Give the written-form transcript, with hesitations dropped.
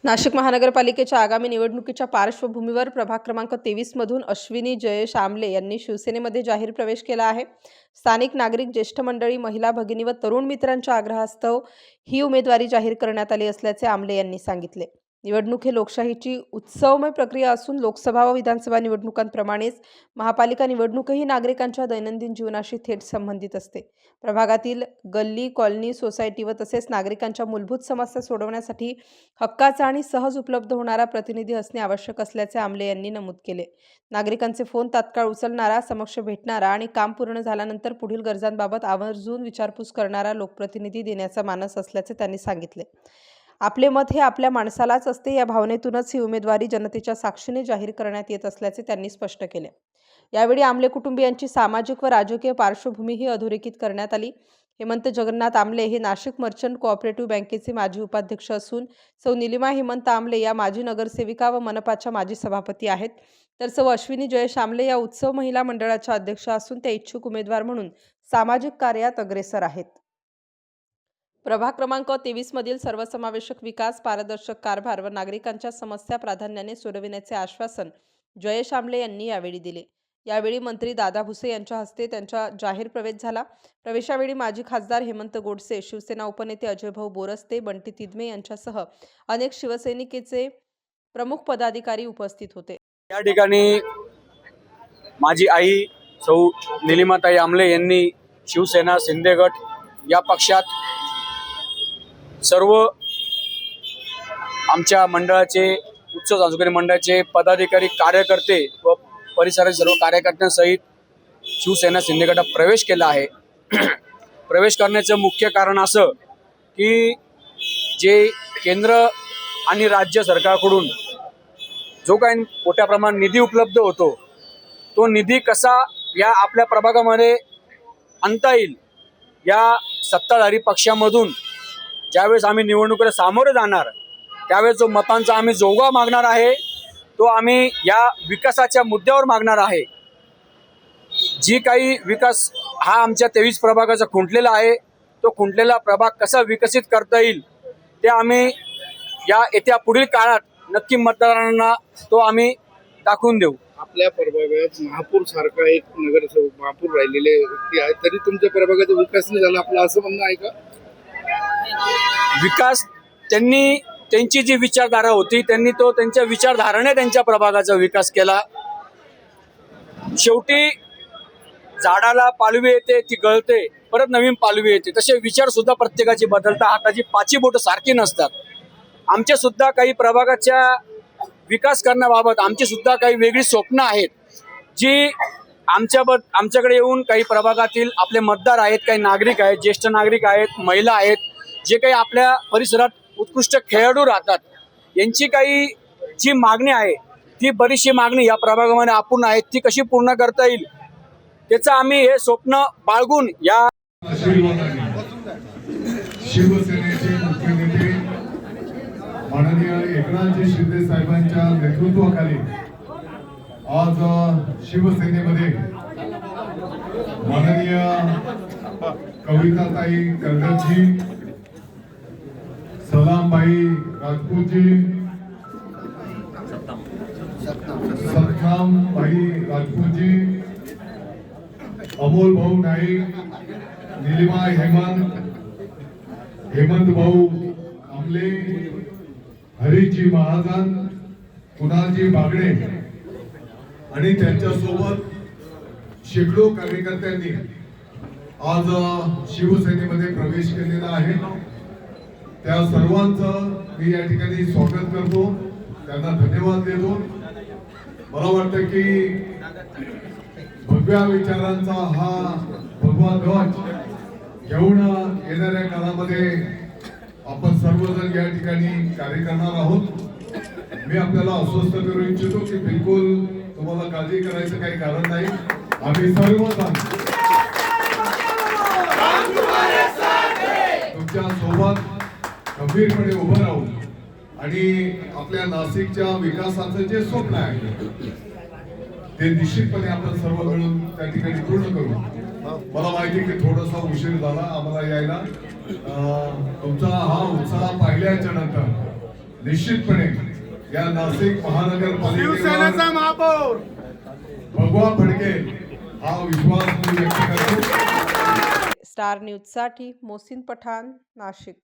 नाशिक महानगरपालिकेच्या आगामी निवडणुकीच्या पार्श्वभूमीवर प्रभाग क्रमांक 23 मधून अश्विनी जयेश आमले यांनी शिवसेनेमध्ये जाहीर प्रवेश केला आहे। स्थानिक नागरिक, ज्येष्ठ मंडळी, महिला भगिनी व तरुण मित्रांच्या आग्रहास्तव ही उमेदवारी जाहीर करण्यात आली असल्याचे आमले यांनी सांगितले। निवडणूक ही लोकशाहीची उत्सवमय प्रक्रिया असून लोकसभा व विधानसभा निवडणुकांप्रमाणेच महापालिका निवडणूकही नागरिकांच्या दैनंदिन जीवनाशी थेट संबंधित असते। प्रभागातील गल्ली, कॉलनी, सोसायटी व तसेच नागरिकांच्या मूलभूत समस्या सोडवण्यासाठी हक्काचा आणि सहज उपलब्ध होणारा प्रतिनिधी असणे आवश्यक असल्याचे आमले यांनी नमूद केले। नागरिकांचे फोन तात्काळ उचलणारा, समक्ष भेटणारा आणि काम पूर्ण झाल्यानंतर पुढील गरजांबाबत आवर्जून विचारपूस करणारा लोकप्रतिनिधी देण्याचा मानस असल्याचे त्यांनी सांगितले। आपले मत हे आपल्या माणसालाच असते, या भावनेतूनच ही उमेदवारी जनतेच्या साक्षीने जाहीर करण्यात येत असल्याचे त्यांनी स्पष्ट केले। यावेळी आमले कुटुंबियांची सामाजिक व राजकीय पार्श्वभूमीही अधोरेखित करण्यात आली। हेमंत जगन्नाथ आमले हे नाशिक मर्चंट कोऑपरेटिव्ह बँकेचे माजी उपाध्यक्ष असून सौ निलिमा हेमंत आमले या माजी नगरसेविका व मनपाच्या माजी सभापती आहेत, तर सौ अश्विनी जयेश आमले या उत्सव महिला मंडळाच्या अध्यक्ष असून त्या इच्छुक उमेदवार म्हणून सामाजिक कार्यात अग्रेसर आहेत। प्रभाग क्रमांक 23 मधील सर्वसमावेशक विकास, पारदर्शक कारभार व नागरिकांच्या समस्या प्राधान्याने सोडविण्याचे आश्वासन जयेश आमले यांनी यावेळी दिले। यावेळी मंत्री दादा भुसे यांच्या हस्ते त्यांचा जाहीर प्रवेश झाला। प्रवेशावेळी माजी खासदार हेमंत गोडसे, शिवसेना उपनेते अजय भाऊ बोरस्ते, बंटी तिदमे यांच्यासह अनेक शिवसैनिकेचे प्रमुख पदाधिकारी उपस्थित होते। या ठिकाणी माझी आई सौ निलिमाताई आमले यांनी शिवसेना शिंदे गट या पक्षात सर्व आमच्या मंडळाचे, उच्च सांस्कृतिक मंडळाचे पदाधिकारी, कार्यकर्ते व परिसरातील सर्व कार्यकर्त्यांसहित शिवसेना शिंदे गटात प्रवेश केला आहे। प्रवेश करण्याचं मुख्य कारण असं की जे केंद्र आणि राज्य सरकारकडून जो काही मोठ्या प्रमाणात निधी उपलब्ध होतो, तो निधी कसा या आपल्या प्रभागामध्ये आणता येईल, या सत्ताधारी पक्षामधून ज्यावेळेस आम्ही निवडणुकीला सामोरे जाणार त्यावेळेस जो मतांचा आम्ही जोगा मागणार आहे, तो आम्ही या विकासाच्या मुद्द्यावर मागणार आहे। जी काही विकास हा आमच्या 23 प्रभागाचा खुंटलेला आहे, तो खुंटलेला प्रभाग कसा विकसित करता येईल ते आम्ही या येत्या पुढील काळात नक्की मतदारांना तो आम्ही दाखवून देऊ। आपल्या प्रभागात महापूर सारखा एक नगरसेवक महापूर राहिलेले व्यक्ती आहे, तरी तुमच्या प्रभागाचा विकास नाही झाला, आपलं असं म्हणणं आहे का? विकास त्यांची जी विचारधारा होती, त्यांनी तो त्यांच्या विचारधाराने त्यांच्या प्रभागाचा विकास केला। शेवटी झाडाला पालवी येते, ती गळते, परत नवीन पालवी येते, तसे विचार सुद्धा प्रत्येकाची बदलतात, हाताची पाची बोटं सारखी नसतात। आमचे सुद्धा काही प्रभागाच्या विकास करण्याबाबत आमची सुद्धा काही वेगळी स्वप्न आहेत, जी आमच्याकडे येऊन काही प्रभागातील आपले मतदार आहेत, काही नागरिक आहेत, ज्येष्ठ नागरिक आहेत, महिला आहेत, जे काही आपल्या परिसरात उत्कृष्ट खेळाडू राहतात, यांची काही जी मागणी आहे, ती बरीचशी मागणी या प्रभागामध्ये अपूर्ण आहे, ती कशी पूर्ण करता येईल त्याचं आम्ही हे स्वप्न बाळगून या शिवसेनेचे मुख्य नेते माननीय एकनाथजी शिंदे साहेबांच्या नेतृत्वाखाली आज शिवसेनेमध्ये माननीय कविताताई कर्दमजी, सलामबाई राजपूतजी, सतनामबाई राजपूतजी, अमोल भाऊ नाईक, निलिमा हेमंत भाऊ आमले, हरीजी महाजन, कुणालजी बागडे आणि त्यांच्यासोबत शेकडो कार्यकर्त्यांनी आज शिवसेनेमध्ये प्रवेश केलेला आहे। त्या सर्वांचं मी या ठिकाणी स्वागत करतो, त्यांना धन्यवाद देतो। मला वाटतं की भगव्या विचारांचा हा भगवा ध्वज घेऊन येणाऱ्या काळामध्ये आपण सर्वजण या ठिकाणी कार्य करणार आहोत। मी आपल्याला आश्वस्त करू इच्छितो की बिलकुल तुम्हाला काळजी करायचं काही कारण नाही। आम्ही सर्वजण तुमच्या सोबत गंभीरपणे उभं राहू आणि आपल्या नाशिकच्या विकासाचं जे स्वप्न आहे ते निश्चितपणे आपण सर्व मिळून त्या ठिकाणी पूर्ण करू। मला माहिती की थोडासा उशीर झाला आम्हाला यायला, तुमचा हा उत्साह पाहिल्याच्या नंतर निश्चितपणे या नाशिक महानगरपालिकेवर शिवसेनेचा महापौर भगवा फडकेल हा विश्वास मी व्यक्त करतो. स्टार न्यूजसाठी मोहसिन पठाण, नाशिक.